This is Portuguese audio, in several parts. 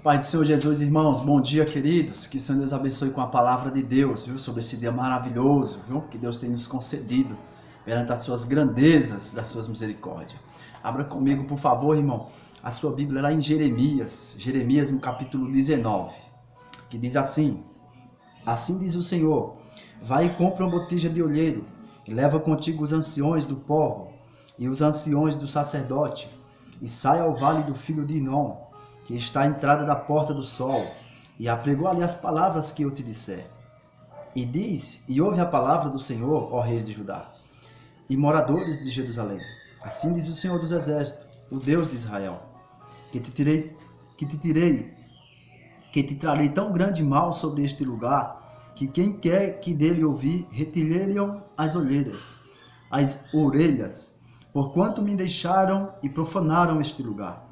Pai do Senhor Jesus, irmãos, bom dia, queridos. Que o Senhor Deus abençoe com a palavra de Deus, viu? Sobre esse dia maravilhoso, viu? Que Deus tem nos concedido perante as suas grandezas, das suas misericórdias. Abra comigo, por favor, irmão, a sua Bíblia lá em Jeremias no capítulo 19, que diz assim: Assim diz o Senhor, vai e compra uma botija de olheiro, e leva contigo os anciões do povo e os anciões do sacerdote, e sai ao vale do filho de Inom, que está à entrada da porta do sol, e apregou ali as palavras que eu te disser. E diz, e ouve a palavra do Senhor, ó reis de Judá, e moradores de Jerusalém. Assim diz o Senhor dos Exércitos, o Deus de Israel, que te trarei tão grande mal sobre este lugar, que quem quer que dele ouvir, retire-lhe as orelhas, porquanto me deixaram e profanaram este lugar.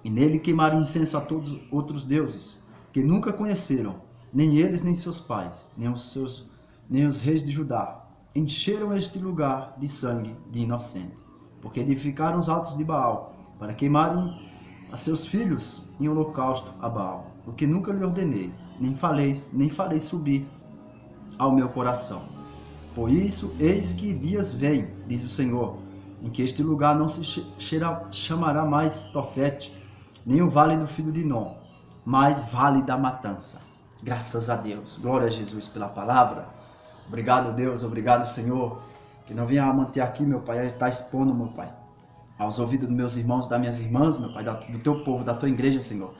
E nele queimaram incenso a todos outros deuses, que nunca conheceram, nem eles, nem seus pais, nem os reis de Judá. Encheram este lugar de sangue de inocente, porque edificaram os altos de Baal, para queimarem a seus filhos em holocausto a Baal, o que nunca lhe ordenei, nem farei subir ao meu coração. Por isso, eis que dias vêm, diz o Senhor, em que este lugar não se chamará mais Tofete, nem o vale do filho de Inom, mas vale da matança. Graças a Deus. Glória a Jesus pela palavra. Obrigado, Deus. Obrigado, Senhor. Que não venha a manter aqui, meu Pai, está expondo, meu Pai, aos ouvidos dos meus irmãos, das minhas irmãs, meu Pai, do teu povo, da tua igreja, Senhor,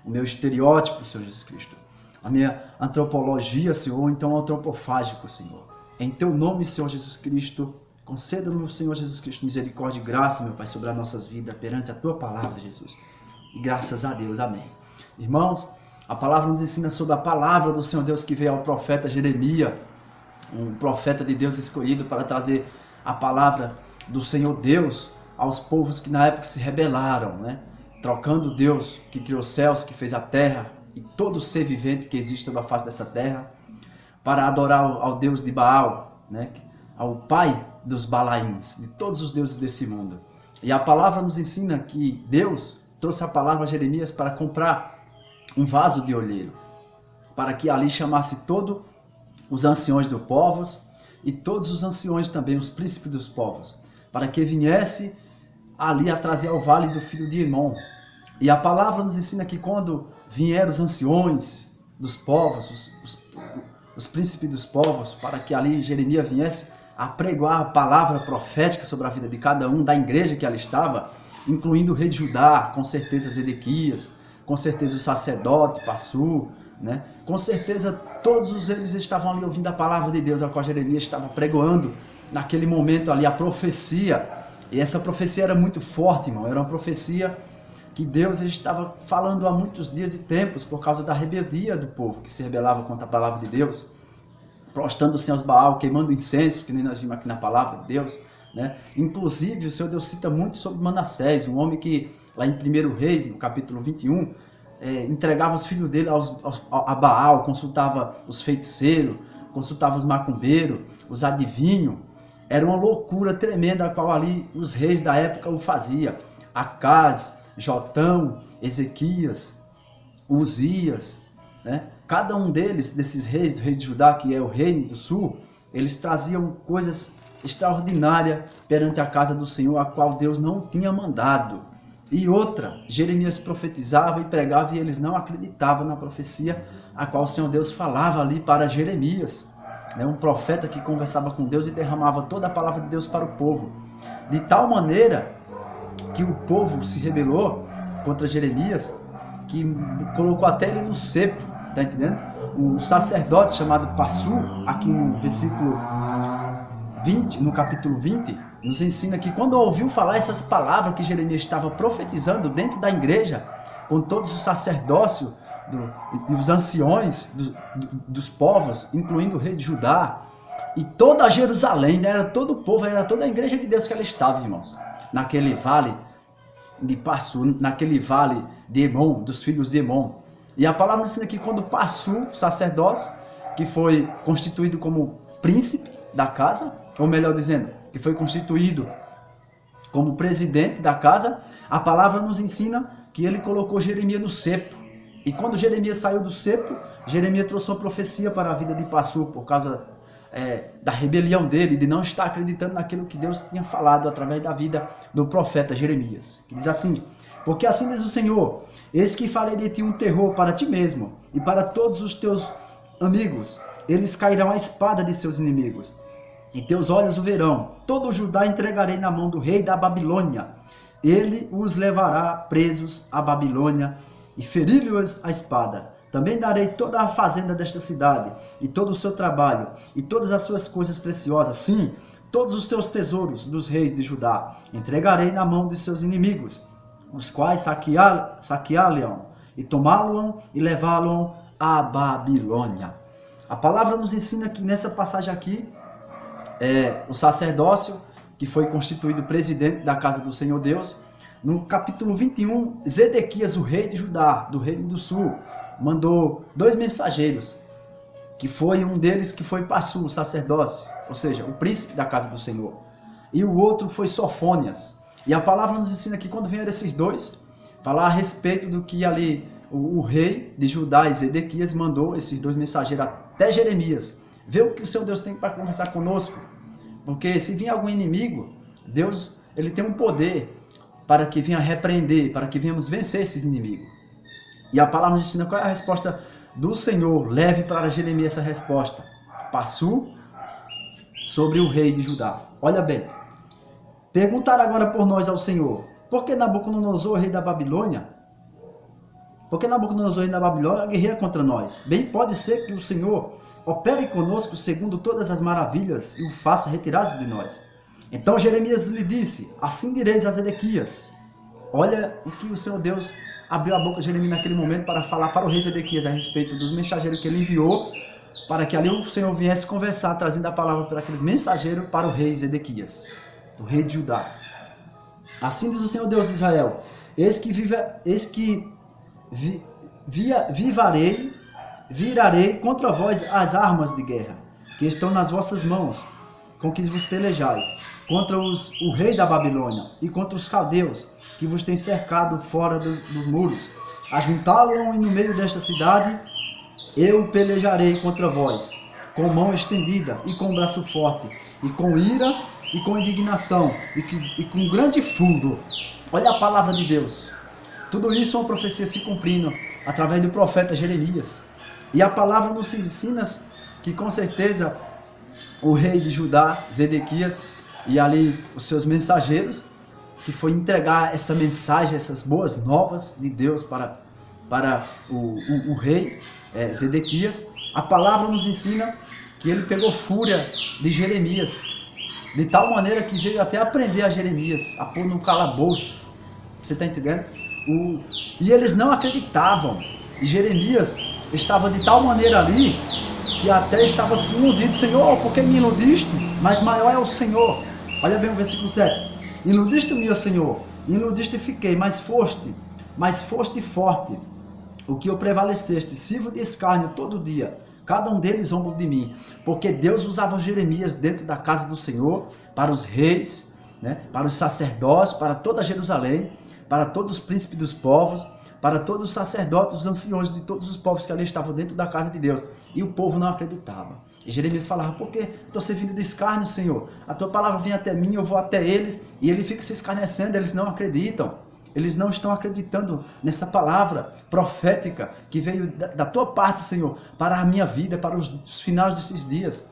o meu estereótipo, Senhor Jesus Cristo, a minha antropologia, Senhor, ou então antropofágico, Senhor. Em teu nome, Senhor Jesus Cristo, conceda-nos, Senhor Jesus Cristo, misericórdia e graça, meu Pai, sobre as nossas vidas, perante a tua palavra, Jesus. E graças a Deus, amém. Irmãos, a palavra nos ensina sobre a palavra do Senhor Deus que veio ao profeta Jeremias, um profeta de Deus escolhido para trazer a palavra do Senhor Deus aos povos que na época se rebelaram, né? Trocando Deus que criou os céus, que fez a terra e todo ser vivente que existe sobre a face dessa terra, para adorar ao Deus de Baal, né? Ao pai dos Balaíns, de todos os deuses desse mundo. E a palavra nos ensina que Deus trouxe a palavra a Jeremias para comprar um vaso de olheiro, para que ali chamasse todos os anciões do povos e todos os anciões também, os príncipes dos povos, para que viesse ali a trazer ao vale do filho de Inom. E a palavra nos ensina que quando vieram os anciões dos povos, os príncipes dos povos, para que ali Jeremias viesse a pregoar a palavra profética sobre a vida de cada um da igreja que ali estava, incluindo o rei de Judá, com certeza Zedequias, com certeza o sacerdote, Passu, né? Com certeza todos eles estavam ali ouvindo a palavra de Deus, a qual Jeremias estava pregoando naquele momento ali, a profecia. E essa profecia era muito forte, irmão, era uma profecia que Deus estava falando há muitos dias e tempos, por causa da rebeldia do povo, que se rebelava contra a palavra de Deus, prostrando-se aos Baal, queimando incenso, que nem nós vimos aqui na palavra de Deus, né? Inclusive, o Senhor Deus cita muito sobre Manassés, um homem que, lá em 1 Reis, no capítulo 21, entregava os filhos dele a Baal, consultava os feiticeiros, consultava os macumbeiros, os adivinhos. Era uma loucura tremenda a qual ali os reis da época o faziam. Acaz, Jotão, Ezequias, Uzias, né? Cada um desses reis, do rei de Judá, que é o reino do sul, eles traziam coisas extraordinária perante a casa do Senhor, a qual Deus não tinha mandado. E outra, Jeremias profetizava e pregava e eles não acreditavam na profecia a qual o Senhor Deus falava ali para Jeremias, né? Um profeta que conversava com Deus e derramava toda a palavra de Deus para o povo, de tal maneira que o povo se rebelou contra Jeremias, que colocou até ele no cepo, tá entendendo? O sacerdote chamado Passu, aqui no versículo 20, no capítulo 20, nos ensina que quando ouviu falar essas palavras que Jeremias estava profetizando dentro da igreja, com todos os sacerdócios e os anciões dos povos, incluindo o rei de Judá, e toda Jerusalém, né, era todo o povo, era toda a igreja de Deus que ela estava, irmãos, naquele vale de Passu, naquele vale de Emon, dos filhos de Emon. E a palavra nos ensina que quando Passu, sacerdócio, que foi constituído como príncipe da casa, ou melhor dizendo, que foi constituído como presidente da casa, a palavra nos ensina que ele colocou Jeremias no cepo. E quando Jeremias saiu do cepo, Jeremias trouxe uma profecia para a vida de Passur por causa da rebelião dele, de não estar acreditando naquilo que Deus tinha falado através da vida do profeta Jeremias. Que diz assim: porque assim diz o Senhor, eis que farei de ti um terror para ti mesmo e para todos os teus amigos. Eles cairão à espada de seus inimigos, e teus olhos o verão. Todo o Judá entregarei na mão do rei da Babilônia. Ele os levará presos à Babilônia e feri-los a espada. Também darei toda a fazenda desta cidade, e todo o seu trabalho, e todas as suas coisas preciosas, sim, todos os teus tesouros dos reis de Judá, entregarei na mão de seus inimigos, os quais saqueá-lo-ão, e tomá-lo-ão, e levá-lo à Babilônia. A palavra nos ensina que nessa passagem aqui, o sacerdócio, que foi constituído presidente da casa do Senhor Deus, no capítulo 21, Zedequias, o rei de Judá, do reino do sul, mandou 2 mensageiros, que foi um deles que foi Passur, o sacerdócio, ou seja, o príncipe da casa do Senhor, e o outro foi Sofônias. E a palavra nos ensina que quando vieram esses dois, falar a respeito do que ali o rei de Judá, Zedequias, mandou esses 2 mensageiros até Jeremias, vê o que o seu Deus tem para conversar conosco, porque se vir algum inimigo, Deus ele tem um poder para que venha repreender, para que venhamos vencer esses inimigos. E a palavra nos ensina qual é a resposta do Senhor. Leve para Jeremias essa resposta. Passur sobre o rei de Judá. Olha bem. Perguntar agora por nós ao Senhor. Por que Nabucodonosor, rei da Babilônia? Por que Nabucodonosor, rei da Babilônia, guerreia contra nós? Bem, pode ser que o Senhor opere conosco segundo todas as maravilhas e o faça retirar-se de nós. Então Jeremias lhe disse, assim direis a Zedequias. Olha o que o Senhor Deus abriu a boca de Jeremias naquele momento para falar para o rei Zedequias a respeito dos mensageiros que ele enviou, para que ali o Senhor viesse conversar, trazendo a palavra para aqueles mensageiros para o rei Zedequias, o rei de Judá. Assim diz o Senhor Deus de Israel, virarei contra vós as armas de guerra, que estão nas vossas mãos, com que vos pelejais, contra o rei da Babilônia e contra os caldeus, que vos têm cercado fora dos muros. Ajuntá-lo no meio desta cidade, eu pelejarei contra vós, com mão estendida e com braço forte, e com ira e com indignação, e com grande furor. Olha a palavra de Deus. Tudo isso é uma profecia se cumprindo através do profeta Jeremias. E a palavra nos ensina que com certeza o rei de Judá, Zedequias, e ali os seus mensageiros, que foi entregar essa mensagem, essas boas novas de Deus para o rei Zedequias, a palavra nos ensina que ele pegou fúria de Jeremias, de tal maneira que veio até aprender a Jeremias, a pôr no calabouço. Você está entendendo? E eles não acreditavam. E Jeremias estava de tal maneira ali, que até estava se iludindo. Senhor, por que me iludiste? Mas maior é o Senhor. Olha bem o versículo 7. Iludiste-me, ó Senhor, iludiste fiquei, mas foste forte, o que eu prevaleceste, sirvo de escárnio todo dia, cada um deles zomba de mim, porque Deus usava Jeremias dentro da casa do Senhor, para os reis, para os sacerdotes, para toda Jerusalém, para todos os príncipes dos povos, para todos os sacerdotes, os anciões de todos os povos que ali estavam dentro da casa de Deus, e o povo não acreditava. E Jeremias falava, por que estou servindo de escárnio, Senhor? A tua palavra vem até mim, eu vou até eles, e ele fica se escarnecendo, eles não acreditam. Eles não estão acreditando nessa palavra profética que veio da tua parte, Senhor, para a minha vida, para os finais desses dias.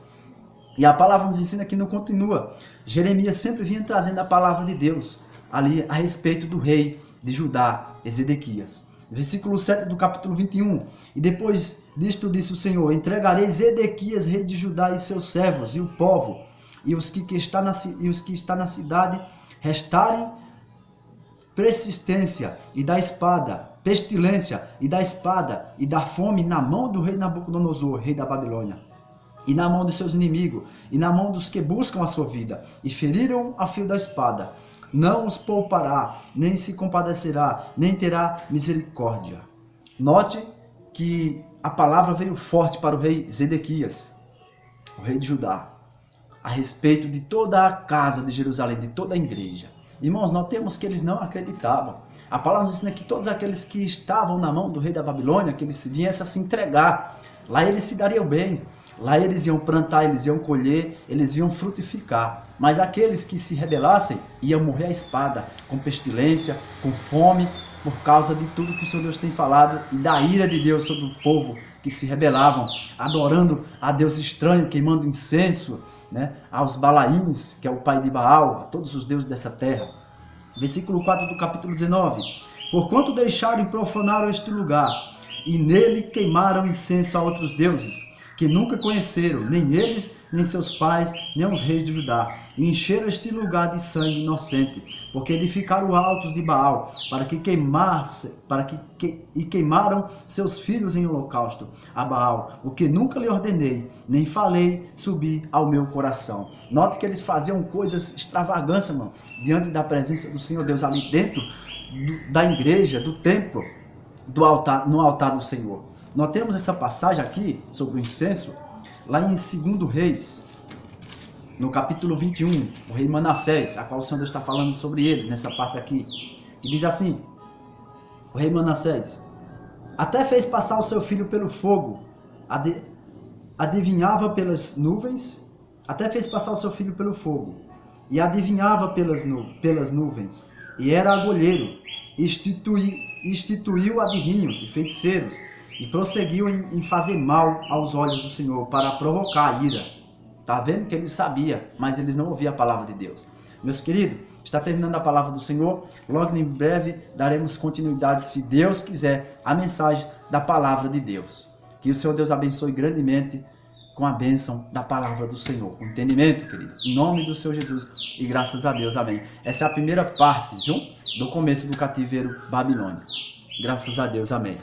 E a palavra nos ensina que não continua. Jeremias sempre vinha trazendo a palavra de Deus ali a respeito do rei de Judá, Zedequias. Versículo 7 do capítulo 21. E depois disto disse o Senhor, entregarei Zedequias, rei de Judá, e seus servos, e o povo, e os que está na cidade, restarem persistência, e da espada, pestilência, e da espada, e da fome, na mão do rei Nabucodonosor, rei da Babilônia, e na mão dos seus inimigos, e na mão dos que buscam a sua vida, e feriram a fio da espada. Não os poupará, nem se compadecerá, nem terá misericórdia. Note que a palavra veio forte para o rei Zedequias, o rei de Judá, a respeito de toda a casa de Jerusalém, de toda a igreja. Irmãos, notemos que eles não acreditavam. A palavra nos ensina que todos aqueles que estavam na mão do rei da Babilônia, que eles viessem a se entregar, lá eles se dariam bem. Lá eles iam plantar, eles iam colher, eles iam frutificar. Mas aqueles que se rebelassem iam morrer à espada, com pestilência, com fome, por causa de tudo que o Senhor Deus tem falado e da ira de Deus sobre o povo que se rebelavam, adorando a Deus estranho, queimando incenso, né, aos Balaíns, que é o pai de Baal, a todos os deuses dessa terra. Versículo 4 do capítulo 19. Porquanto deixaram e profanaram este lugar, e nele queimaram incenso a outros deuses, que nunca conheceram, nem eles, nem seus pais, nem os reis de Judá, e encheram este lugar de sangue inocente, porque edificaram altos de Baal, para que queimasse, e queimaram seus filhos em holocausto a Baal, o que nunca lhe ordenei, nem falei subir ao meu coração. Note que eles faziam coisas extravagâncias, irmão, diante da presença do Senhor Deus, ali dentro da igreja, do templo, no altar do Senhor. Nós temos essa passagem aqui sobre o incenso, lá em 2 Reis, no capítulo 21, o rei Manassés, a qual o Senhor Deus está falando sobre ele, nessa parte aqui. E diz assim, o rei Manassés, até fez passar o seu filho pelo fogo, adivinhava pelas nuvens, até fez passar o seu filho pelo fogo, e adivinhava pelas nuvens, e era agolheiro, instituiu adivinhos e feiticeiros, e prosseguiu em fazer mal aos olhos do Senhor, para provocar a ira. Está vendo que ele sabia, mas eles não ouviam a palavra de Deus. Meus queridos, está terminando a palavra do Senhor. Logo em breve daremos continuidade, se Deus quiser, à mensagem da palavra de Deus. Que o Senhor Deus abençoe grandemente com a bênção da palavra do Senhor. Com entendimento, querido. Em nome do Senhor Jesus. E graças a Deus. Amém. Essa é a primeira parte, viu? Do começo do cativeiro babilônico. Graças a Deus. Amém.